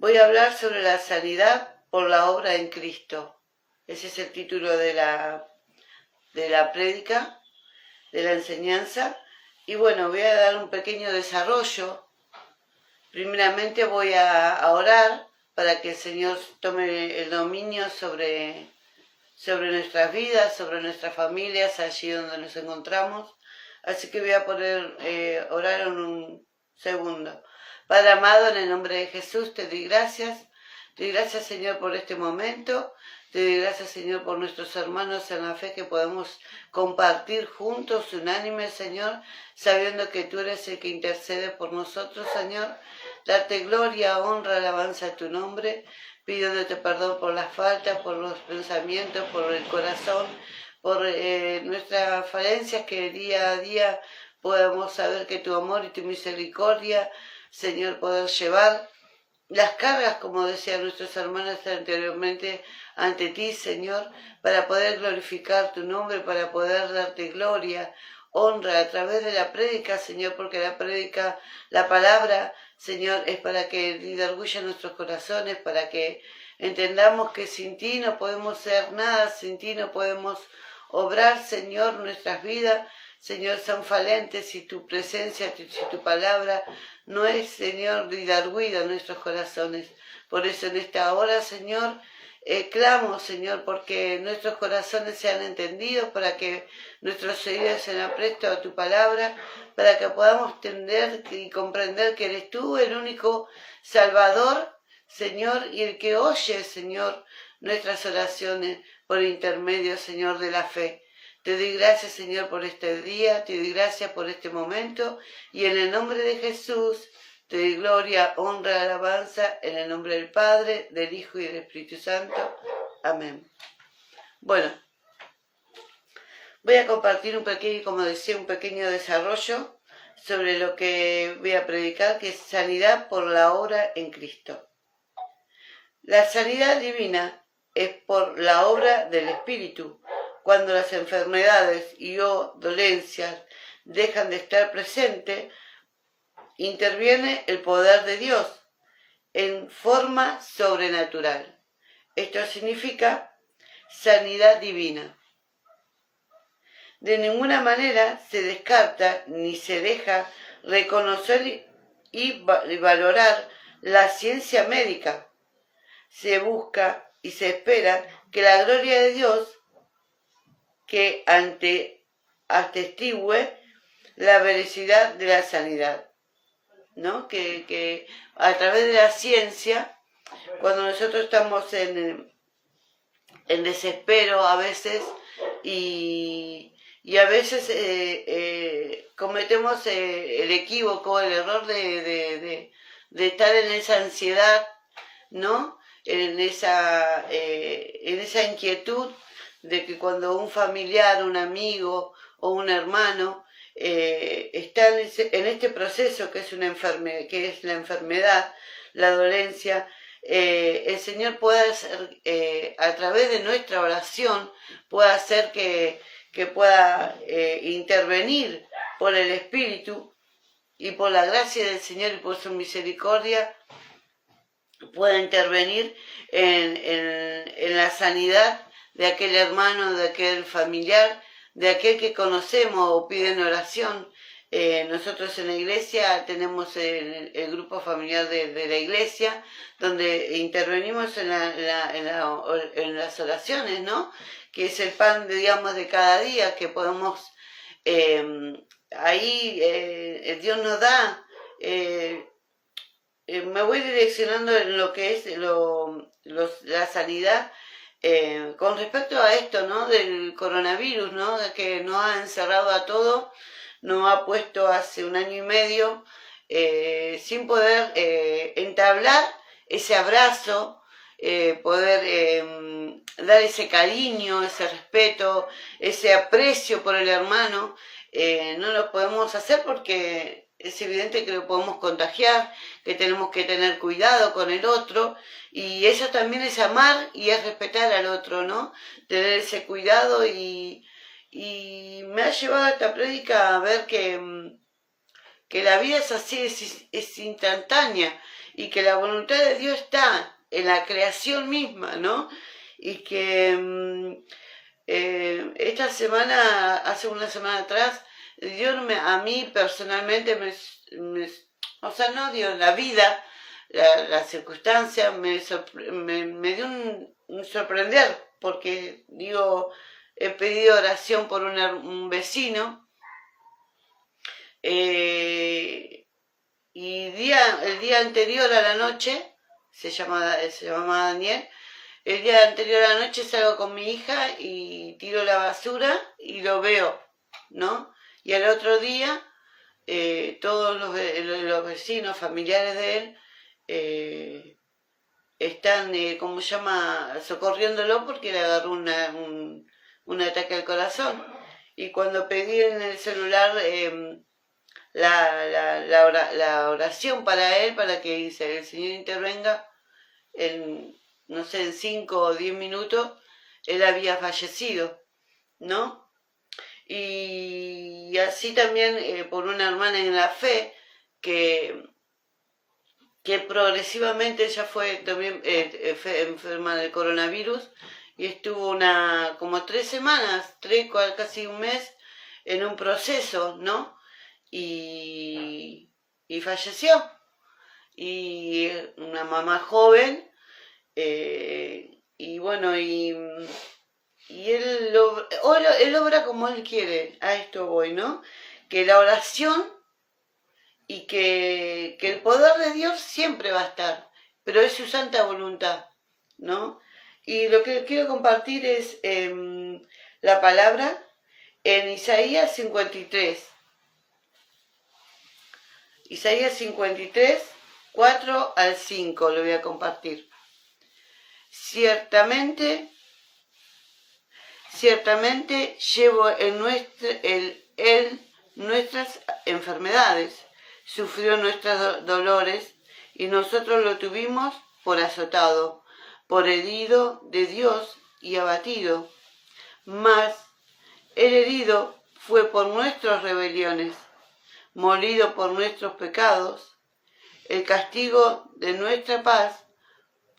Voy a hablar sobre la sanidad por la obra en Cristo. Ese es el título de la prédica, de la enseñanza. Y bueno, voy a dar un pequeño desarrollo. Primeramente voy a orar para que el Señor tome el dominio sobre nuestras vidas, sobre nuestras familias, allí donde nos encontramos. Así que voy a poder orar en un segundo. Padre amado, en el nombre de Jesús, te doy gracias. Te doy gracias, Señor, por este momento. Te doy gracias, Señor, por nuestros hermanos en la fe que podemos compartir juntos, unánimes, Señor, sabiendo que tú eres el que intercede por nosotros, Señor. Darte gloria, honra, alabanza a tu nombre, pidiéndote perdón por las faltas, por los pensamientos, por el corazón, por nuestras falencias, que día a día podamos saber que tu amor y tu misericordia, Señor, poder llevar las cargas, como decían nuestros hermanos anteriormente, ante ti, Señor, para poder glorificar tu nombre, para poder darte gloria, honra a través de la prédica, Señor, porque la prédica, la palabra, Señor, es para que redarguya nuestros corazones, para que entendamos que sin ti no podemos ser nada, sin ti no podemos obrar, Señor, nuestras vidas, Señor, son falentes si tu presencia, si tu palabra no es, Señor, redarguida en nuestros corazones. Por eso en esta hora, Señor, clamo, Señor, porque nuestros corazones sean entendidos, para que nuestros oídos sean aprestos a tu palabra, para que podamos entender y comprender que eres tú el único Salvador, Señor, y el que oye, Señor, nuestras oraciones por intermedio, Señor, de la fe. Te doy gracias, Señor, por este día, te doy gracias por este momento, y en el nombre de Jesús te doy gloria, honra, alabanza, en el nombre del Padre, del Hijo y del Espíritu Santo. Amén. Bueno, voy a compartir un pequeño desarrollo sobre lo que voy a predicar, que es sanidad por la obra en Cristo. La sanidad divina es por la obra del Espíritu. Cuando las enfermedades y o dolencias dejan de estar presentes, interviene el poder de Dios en forma sobrenatural. Esto significa sanidad divina. De ninguna manera se descarta ni se deja reconocer y valorar la ciencia médica. Se busca y se espera que la gloria de Dios que atestigue la veracidad de la sanidad, ¿no? Que a través de la ciencia, cuando nosotros estamos en desespero a veces y a veces cometemos el equívoco, el error de estar en esa ansiedad, ¿no? En esa inquietud de que cuando un familiar, un amigo o un hermano está en este proceso que es la enfermedad, la dolencia, el Señor pueda hacer, a través de nuestra oración, pueda hacer que pueda intervenir por el Espíritu y por la gracia del Señor y por su misericordia, pueda intervenir en la sanidad de aquel hermano, de aquel familiar, de aquel que conocemos o pide en oración. Nosotros en la iglesia tenemos el grupo familiar de la iglesia, donde intervenimos en las oraciones, ¿no? Que es el pan, digamos, de cada día, que podemos, Dios nos da, me voy direccionando en lo que es la sanidad. Con respecto a esto, ¿no? Del coronavirus, ¿no? De que nos ha encerrado a todos, nos ha puesto hace 1 año y medio sin poder entablar ese abrazo, poder dar ese cariño, ese respeto, ese aprecio por el hermano. No lo podemos hacer porque es evidente que lo podemos contagiar, que tenemos que tener cuidado con el otro, y eso también es amar y es respetar al otro, ¿no? Tener ese cuidado, y me ha llevado a esta prédica a ver que la vida es así, es instantánea, y que la voluntad de Dios está en la creación misma, ¿no? Y que esta semana, hace una semana atrás, Dios a mí personalmente o sea, no Dios, la vida, la circunstancia me dio un sorprender, porque digo, he pedido oración por un vecino, y el día anterior a la noche, se llamaba Daniel, el día anterior a la noche salgo con mi hija y tiro la basura y lo veo, ¿no? Y al otro día todos los vecinos, familiares de él, están, ¿cómo se llama?, socorriéndolo porque le agarró un ataque al corazón. Y cuando pedí en el celular la oración para él, para que el Señor intervenga, no sé, en 5 o 10 minutos, él había fallecido, ¿no? Y así también por una hermana en la fe que progresivamente ella fue también enferma del coronavirus y estuvo como 3 semanas, casi un mes, en un proceso, ¿no? Y falleció. Y una mamá joven, y bueno, y él obra como él quiere, a esto voy, ¿no? Que la oración y que el poder de Dios siempre va a estar, pero es su santa voluntad, ¿no? Y lo que quiero compartir es la palabra en Isaías 53. Isaías 53, 4 al 5 lo voy a compartir. Ciertamente llevo nuestras enfermedades, sufrió nuestros dolores, y nosotros lo tuvimos por azotado, por herido de Dios y abatido. Mas el herido fue por nuestras rebeliones, molido por nuestros pecados. El castigo de nuestra paz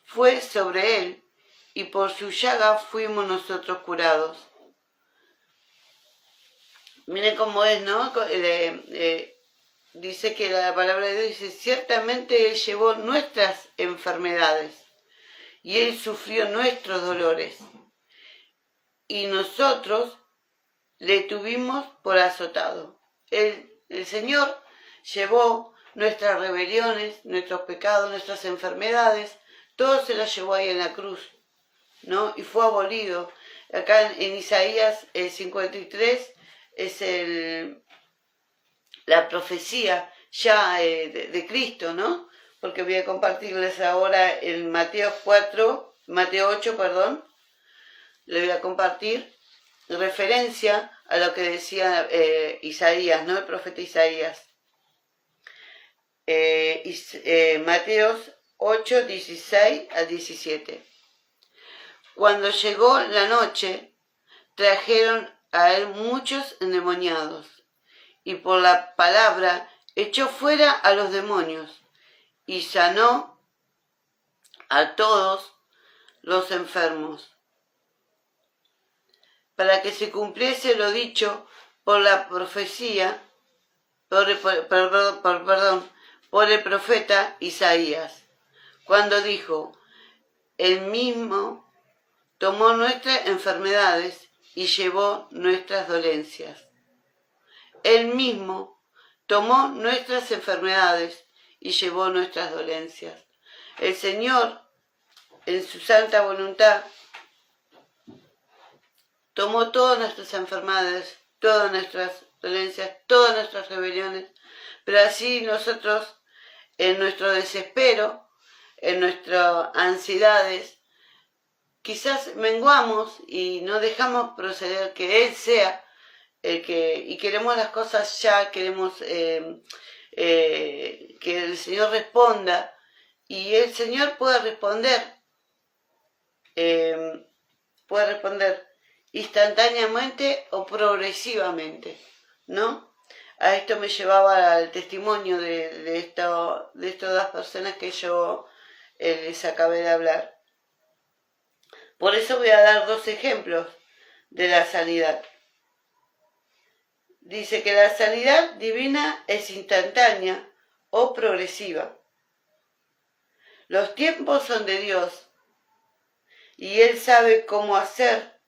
fue sobre él, y por su llaga fuimos nosotros curados. Miren cómo es, ¿no? Dice que la palabra de Dios dice, ciertamente él llevó nuestras enfermedades y él sufrió nuestros dolores, y nosotros le tuvimos por azotado. El Señor llevó nuestras rebeliones, nuestros pecados, nuestras enfermedades, todo se lo llevó ahí en la cruz, ¿no? Y fue abolido. Acá en Isaías 53 es la profecía ya de Cristo, ¿no? Porque voy a compartirles ahora en Mateo 8, perdón, le voy a compartir referencia a lo que decía Isaías, ¿no? El profeta Isaías. Mateo 8, 16 a 17. Cuando llegó la noche, trajeron a él muchos endemoniados, y por la palabra echó fuera a los demonios, y sanó a todos los enfermos, para que se cumpliese lo dicho por la profecía, por el profeta Isaías, cuando dijo, él mismo tomó nuestras enfermedades y llevó nuestras dolencias. Él mismo tomó nuestras enfermedades y llevó nuestras dolencias. El Señor, en su santa voluntad, tomó todas nuestras enfermedades, todas nuestras dolencias, todas nuestras rebeliones, pero así nosotros, en nuestro desespero, en nuestras ansiedades, quizás menguamos y no dejamos proceder, que Él sea el que, y queremos las cosas ya, queremos que el Señor responda, y el Señor puede responder instantáneamente o progresivamente, ¿no? a esto me llevaba al testimonio de estas dos personas que yo les acabé de hablar. Por eso voy a dar 2 ejemplos de la sanidad. Dice que la sanidad divina es instantánea o progresiva. Los tiempos son de Dios y Él sabe cómo hacer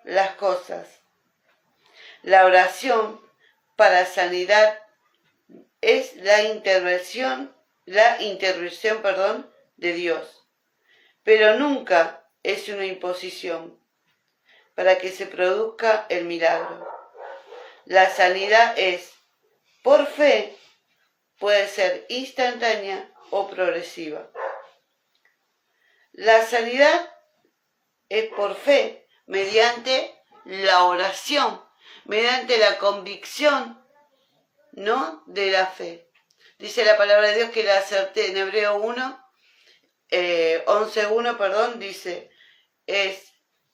las cosas. La oración para sanidad es la intervención de Dios, pero nunca es una imposición para que se produzca el milagro. La sanidad es por fe, puede ser instantánea o progresiva. La sanidad es por fe, mediante la oración, mediante la convicción, ¿no?, de la fe. Dice la palabra de Dios que la certeza, en Hebreo 11:1, dice,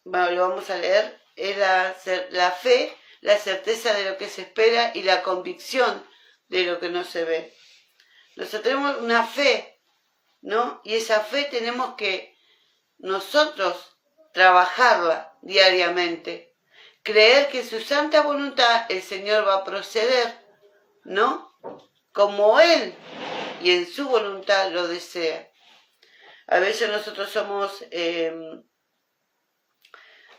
lo vamos a leer, es la fe, la certeza de lo que se espera y la convicción de lo que no se ve. Nosotros tenemos una fe, ¿no? Y esa fe tenemos que nosotros trabajarla diariamente. Creer que en su santa voluntad el Señor va a proceder, ¿no?, como Él y en su voluntad lo desea. A veces nosotros somos,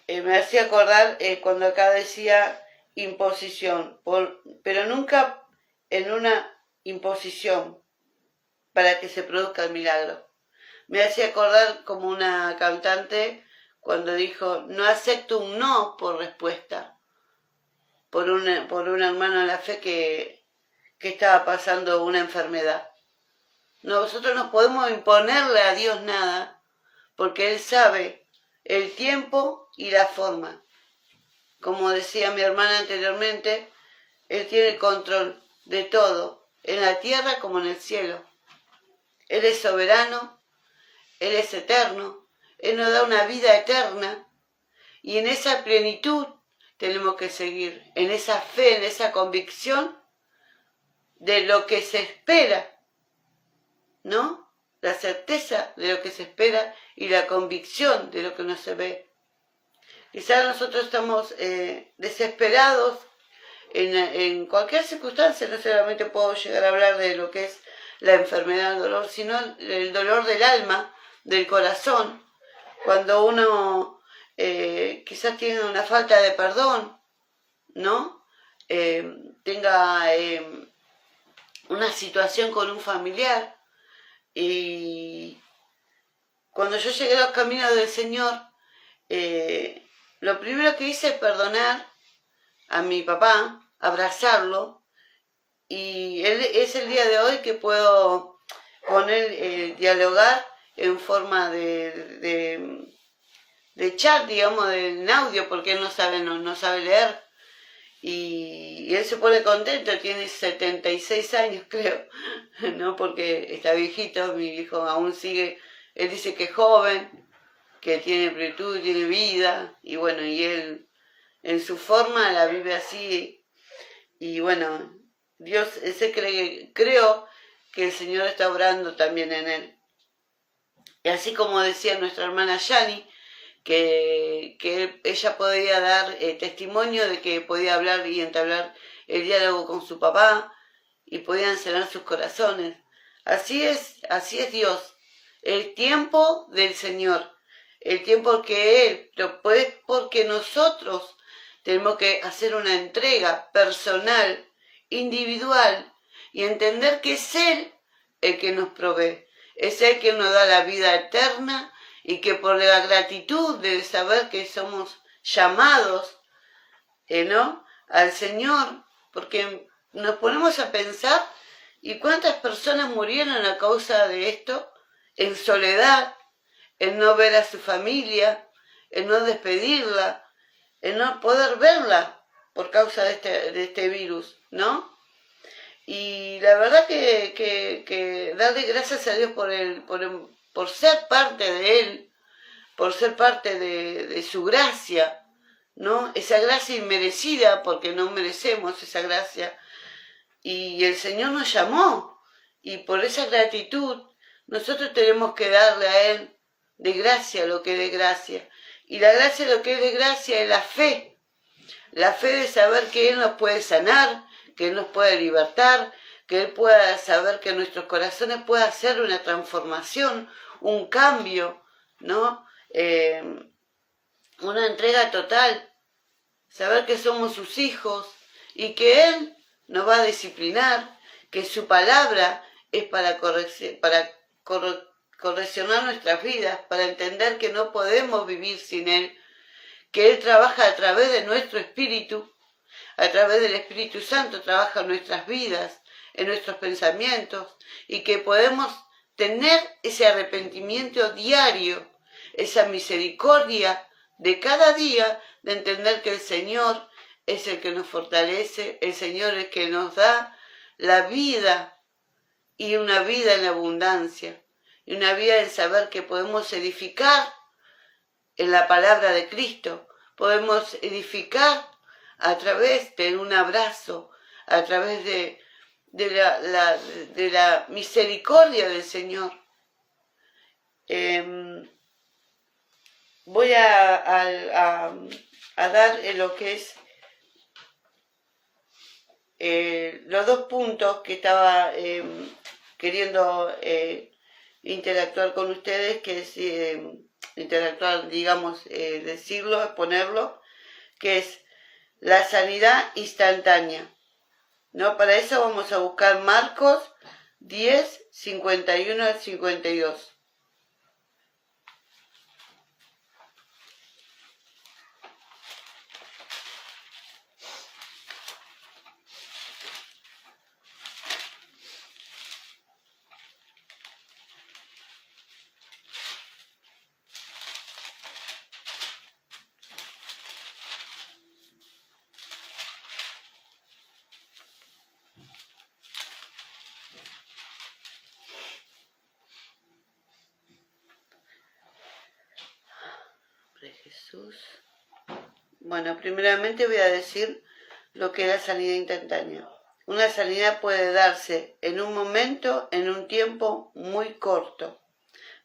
me hacía acordar cuando acá decía imposición, pero nunca en una imposición para que se produzca el milagro. Me hacía acordar como una cantante cuando dijo, no acepto un no por respuesta, por un hermano de la fe que estaba pasando una enfermedad. Nosotros no podemos imponerle a Dios nada, porque Él sabe el tiempo y la forma. Como decía mi hermana anteriormente, Él tiene el control de todo, en la tierra como en el cielo. Él es soberano, Él es eterno, Él nos da una vida eterna, y en esa plenitud tenemos que seguir, en esa fe, en esa convicción de lo que se espera, ¿no? La certeza de lo que se espera y la convicción de lo que no se ve. Quizás nosotros estamos desesperados en cualquier circunstancia, no solamente puedo llegar a hablar de lo que es la enfermedad, el dolor, sino el dolor del alma, del corazón, cuando uno quizás tiene una falta de perdón, ¿no? Tenga una situación con un familiar. Y cuando yo llegué a los caminos del Señor, lo primero que hice es perdonar a mi papá, abrazarlo, y él es el día de hoy que puedo con él dialogar en forma de chat, digamos, en audio, porque él no sabe leer. Y él se pone contento, tiene 76 años creo, ¿no? Porque está viejito, mi hijo aún sigue, él dice que es joven, que tiene plenitud, tiene vida, y bueno, y él en su forma la vive así, y bueno, Dios, creo que el Señor está obrando también en él. Y así como decía nuestra hermana Yani, que ella podía dar testimonio de que podía hablar y entablar el diálogo con su papá y podían sanar sus corazones. Así es Dios, el tiempo del Señor, el tiempo que Él, pues porque nosotros tenemos que hacer una entrega personal, individual, y entender que es Él el que nos provee, es Él que nos da la vida eterna, y que por la gratitud de saber que somos llamados, ¿no?, al Señor, porque nos ponemos a pensar, ¿y cuántas personas murieron a causa de esto? En soledad, en no ver a su familia, en no despedirla, en no poder verla por causa de este virus, ¿no? Y la verdad que darle gracias a Dios por ser parte de Él, por ser parte de su gracia, ¿no? Esa gracia inmerecida, porque no merecemos esa gracia, y el Señor nos llamó, y por esa gratitud nosotros tenemos que darle a Él de gracia lo que es de gracia. Y la gracia lo que es de gracia es la fe de saber que Él nos puede sanar, que Él nos puede libertar, que Él pueda saber que en nuestros corazones pueda hacer una transformación, un cambio, ¿no? Una entrega total, saber que somos sus hijos y que Él nos va a disciplinar, que su palabra es para correccionar nuestras vidas, para entender que no podemos vivir sin Él, que Él trabaja a través de nuestro espíritu, a través del Espíritu Santo trabaja en nuestras vidas, en nuestros pensamientos, y que podemos tener ese arrepentimiento diario, esa misericordia de cada día, de entender que el Señor es el que nos fortalece, el Señor es el que nos da la vida, y una vida en abundancia, y una vida en saber que podemos edificar en la palabra de Cristo, podemos edificar a través de un abrazo, a través de la misericordia del Señor. Voy a dar lo que es los dos puntos que estaba queriendo interactuar con ustedes, que es interactuar, digamos, decirlo, exponerlo, que es la sanidad instantánea, ¿no? Para eso vamos a buscar Marcos 10, 51 al 52. Jesús. Bueno, primeramente voy a decir lo que es la sanidad instantánea. Una sanidad puede darse en un momento, en un tiempo muy corto.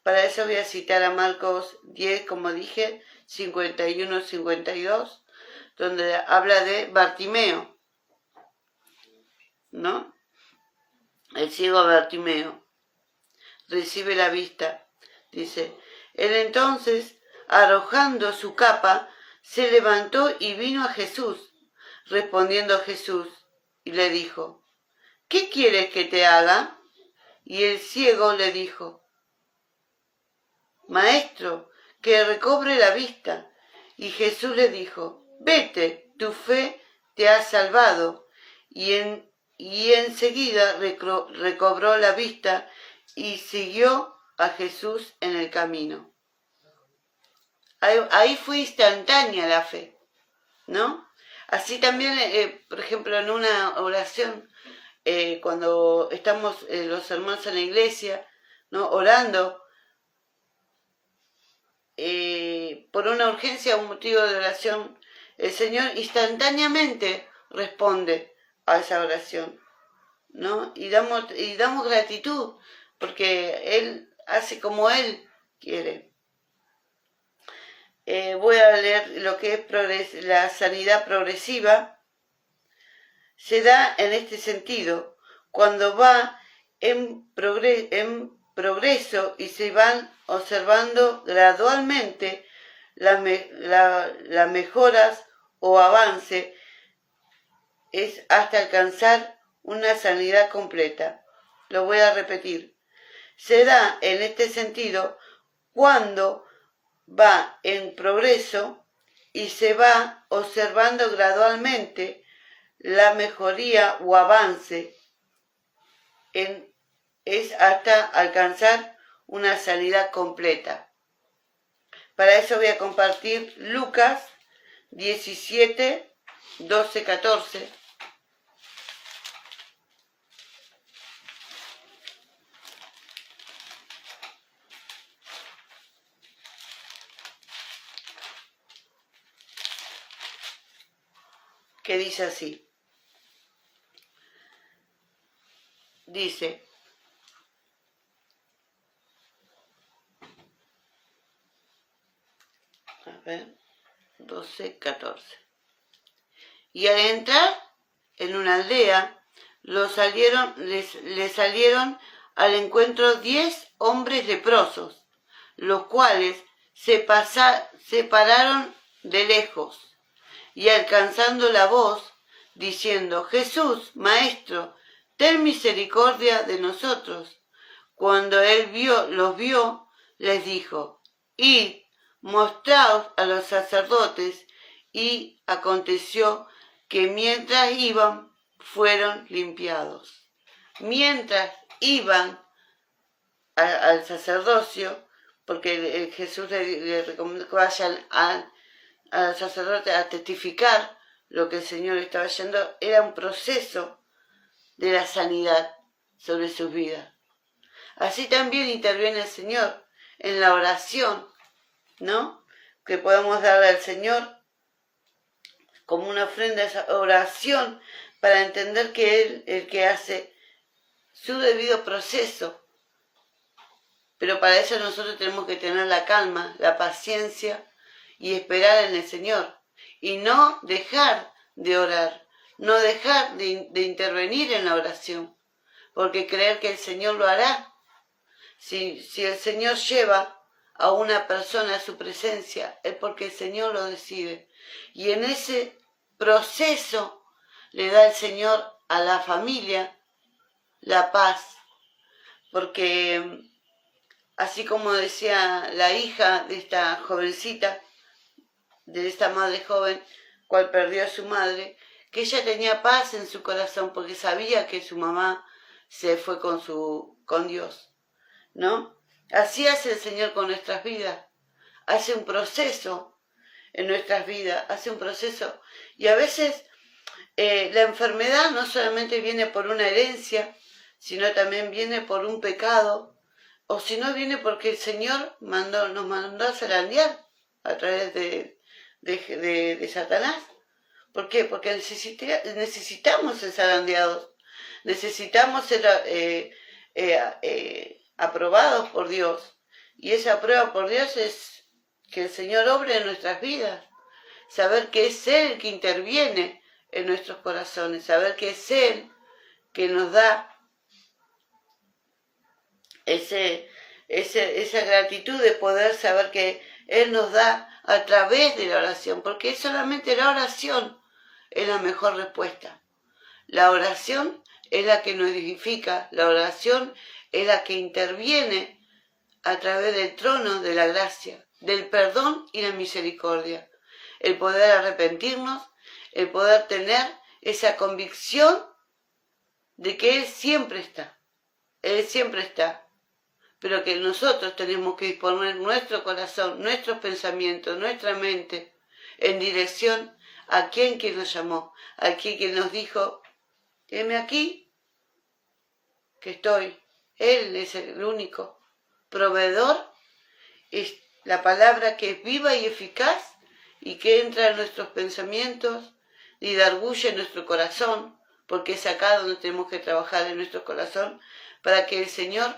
Para eso voy a citar a Marcos 10, como dije, 51-52, donde habla de Bartimeo, ¿no? El ciego Bartimeo recibe la vista. Dice, él entonces, arrojando su capa, se levantó y vino a Jesús. Respondiendo Jesús, y le dijo, ¿qué quieres que te haga? Y el ciego le dijo, Maestro, que recobre la vista. Y Jesús le dijo, vete, tu fe te ha salvado. Y enseguida recobró la vista y siguió a Jesús en el camino. Ahí fue instantánea la fe, ¿no? Así también, por ejemplo, en una oración, cuando estamos los hermanos en la iglesia, ¿no? Orando por una urgencia o un motivo de oración, el Señor instantáneamente responde a esa oración, ¿no? Y damos gratitud, porque Él hace como Él quiere. Voy a leer lo que es la sanidad progresiva. Se da en este sentido, cuando va en progreso y se van observando gradualmente las mejoras o avance, es hasta alcanzar una sanidad completa. Lo voy a repetir. Se da en este sentido cuando va en progreso y se va observando gradualmente la mejoría o avance, es hasta alcanzar una sanidad completa. Para eso voy a compartir Lucas 17, 12, 14. Que dice así. dice, a ver, 12, 14. Y al entrar en una aldea, le salieron al encuentro 10 hombres leprosos, los cuales se pararon de lejos, y alcanzando la voz, diciendo, Jesús, Maestro, ten misericordia de nosotros. Cuando él los vio, les dijo, id, mostraos a los sacerdotes, y aconteció que mientras iban, fueron limpiados. Mientras iban al sacerdocio, porque Jesús le recomendó que vayan al sacerdote a testificar lo que el Señor estaba haciendo, era un proceso de la sanidad sobre sus vidas. Así también interviene el Señor en la oración, ¿no? Que podemos darle al Señor como una ofrenda a esa oración para entender que Él es el que hace su debido proceso. Pero para eso nosotros tenemos que tener la calma, la paciencia y esperar en el Señor. Y no dejar de orar, no dejar de intervenir en la oración, porque creer que el Señor lo hará. Si el Señor lleva a una persona a su presencia, es porque el Señor lo decide. Y en ese proceso le da el Señor a la familia la paz. Porque así como decía la hija de esta jovencita, de esta madre joven, cual perdió a su madre, que ella tenía paz en su corazón porque sabía que su mamá se fue con Dios, ¿no? Así hace el Señor con nuestras vidas, hace un proceso en nuestras vidas, hace un proceso, y a veces la enfermedad no solamente viene por una herencia, sino también viene por un pecado, o si no viene porque el Señor nos mandó a zarandear a través de Satanás. ¿Por qué? Porque necesitamos ser zarandeados, necesitamos ser aprobados por Dios. Y esa prueba por Dios es que el Señor obre en nuestras vidas, saber que es Él el que interviene en nuestros corazones, saber que es Él que nos da esa gratitud de poder saber que Él nos da a través de la oración, porque solamente la oración es la mejor respuesta. La oración es la que nos edifica, la oración es la que interviene a través del trono de la gracia, del perdón y la misericordia. El poder arrepentirnos, el poder tener esa convicción de que Él siempre está, pero que nosotros tenemos que disponer nuestro corazón, nuestros pensamientos, nuestra mente en dirección a quien nos llamó, a quien nos dijo, heme aquí, que estoy. Él es el único proveedor, es la palabra que es viva y eficaz y que entra en nuestros pensamientos y darguye en nuestro corazón, porque es acá donde tenemos que trabajar en nuestro corazón para que el Señor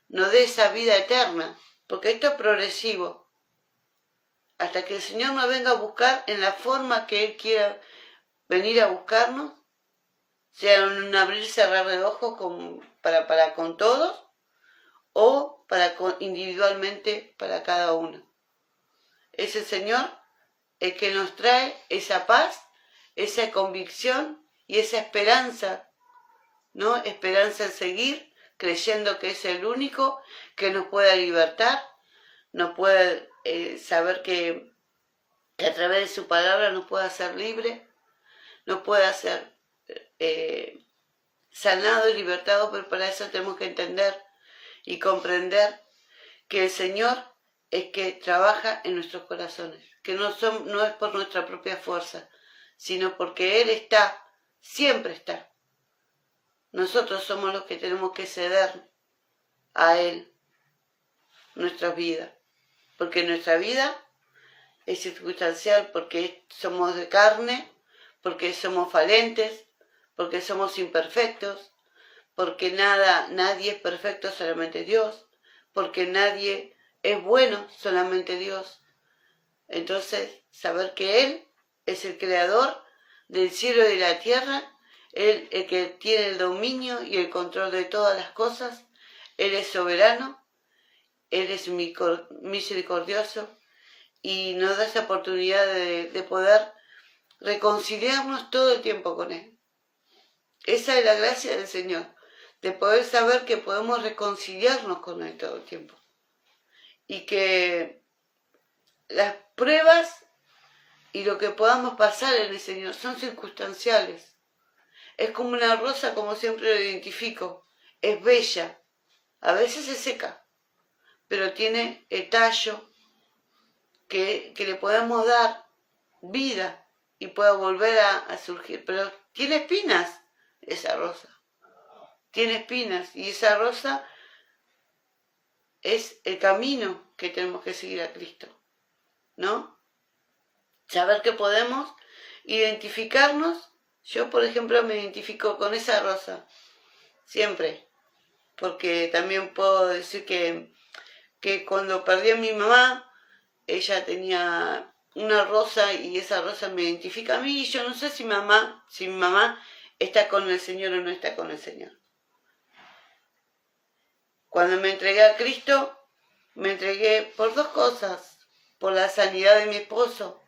nos dé esa vida eterna, porque esto es progresivo, hasta que el Señor nos venga a buscar en la forma que Él quiera venir a buscarnos, sea en un abrir y cerrar de ojos para con todos, o individualmente para cada uno. Es el Señor el que nos trae esa paz, esa convicción y esa esperanza, ¿no? Esperanza en seguir, creyendo que es el único que nos pueda libertar, nos puede saber que a través de su palabra nos puede hacer libre, nos puede hacer sanado y libertado, pero para eso tenemos que entender y comprender que el Señor es que trabaja en nuestros corazones, que no es por nuestra propia fuerza, sino porque Él está, siempre está. Nosotros somos los que tenemos que ceder a Él nuestra vida, porque nuestra vida es circunstancial, porque somos de carne, porque somos falentes, porque somos imperfectos, porque nadie es perfecto, solamente Dios, porque nadie es bueno, solamente Dios. Entonces, saber que Él es el creador del cielo y de la tierra, Él el que tiene el dominio y el control de todas las cosas, Él es soberano, Él es misericordioso y nos da esa oportunidad de poder reconciliarnos todo el tiempo con Él. Esa es la gracia del Señor, de poder saber que podemos reconciliarnos con Él todo el tiempo. Y que las pruebas y lo que podamos pasar en el Señor son circunstanciales. Es como una rosa, como siempre lo identifico. Es bella, a veces se seca, pero tiene el tallo que le podemos dar vida y pueda volver a surgir. Pero tiene espinas esa rosa. Tiene espinas y esa rosa es el camino que tenemos que seguir a Cristo, ¿no? Saber que podemos identificarnos. Yo, por ejemplo, me identifico con esa rosa, siempre, porque también puedo decir que cuando perdí a mi mamá, ella tenía una rosa y esa rosa me identifica a mí y yo no sé si mi mamá está con el Señor o no está con el Señor. Cuando me entregué a Cristo, me entregué por dos cosas, por la sanidad de mi esposo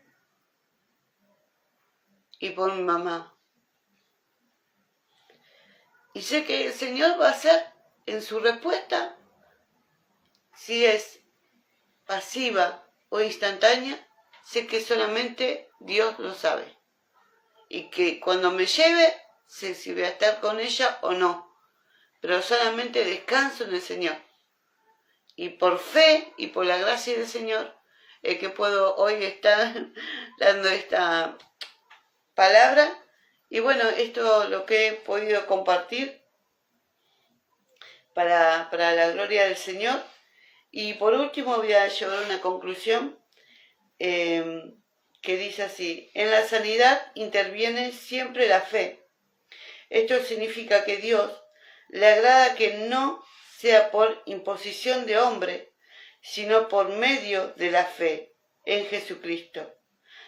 y por mi mamá. Y sé que el Señor va a hacer en su respuesta, si es pasiva o instantánea, sé que solamente Dios lo sabe. Y que cuando me lleve, sé si voy a estar con ella o no. Pero solamente descanso en el Señor. Y por fe y por la gracia del Señor, es que puedo hoy estar dando esta palabra. Y bueno, esto es lo que he podido compartir para la gloria del Señor. Y por último voy a llevar una conclusión que dice así: en la sanidad interviene siempre la fe. Esto significa que Dios le agrada que no sea por imposición de hombre, sino por medio de la fe en Jesucristo.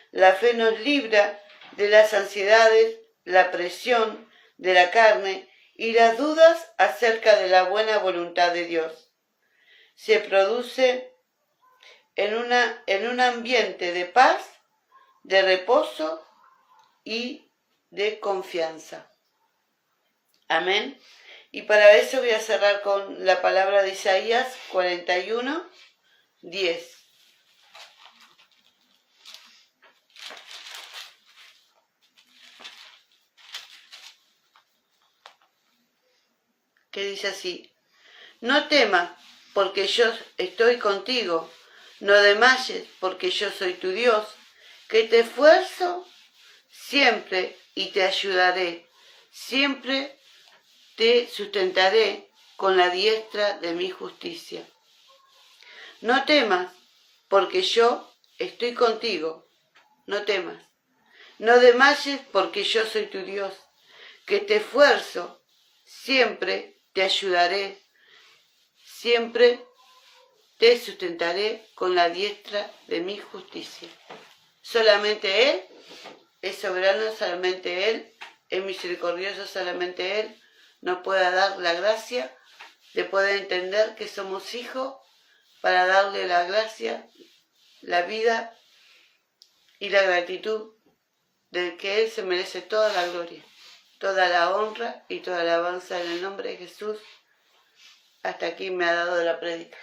La fe nos libra de las ansiedades, la presión de la carne y las dudas acerca de la buena voluntad de Dios. Se produce en un ambiente de paz, de reposo y de confianza. Amén. Y para eso voy a cerrar con la palabra de Isaías 41, 10. Que dice así: no temas, porque yo estoy contigo, no desmayes, porque yo soy tu Dios, que te esfuerzo siempre y te ayudaré, siempre te sustentaré con la diestra de mi justicia. No temas, porque yo estoy contigo, no temas. No desmayes, porque yo soy tu Dios, que te esfuerzo, siempre te ayudaré, siempre te sustentaré con la diestra de mi justicia. Solamente Él es soberano, solamente Él es misericordioso, solamente Él nos puede dar la gracia de poder entender que somos hijos, para darle la gracia, la vida y la gratitud de que Él se merece toda la gloria, toda la honra y toda la alabanza en el nombre de Jesús. Hasta aquí me ha dado la prédica.